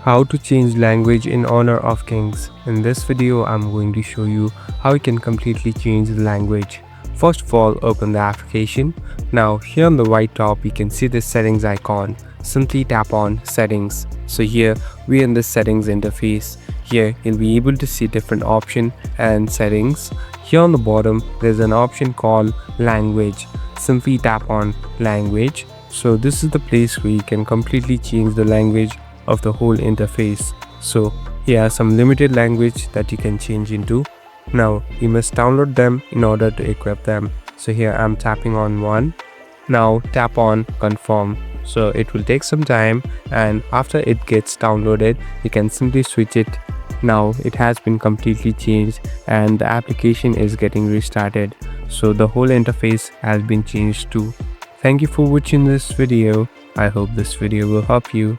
How to change language in honor of kings. In this video, I'm going to show you how you can completely change the language. First of all, open the application. Now here on the right top, you can see the settings icon. Simply tap on settings. So here we're in the settings interface. Here you'll be able to see different options and settings. Here on the bottom, there's an option called language. Simply tap on language. So this is the place where you can completely change the language of the whole interface. So here are some limited language that you can change into. Now you must download them in order to equip them. So here I'm tapping on one. Now tap on confirm. So it will take some time, and after it gets downloaded you can simply switch it. Now it has been completely changed and the application is getting restarted. So the whole interface has been changed too. Thank you for watching this video. I hope this video will help you.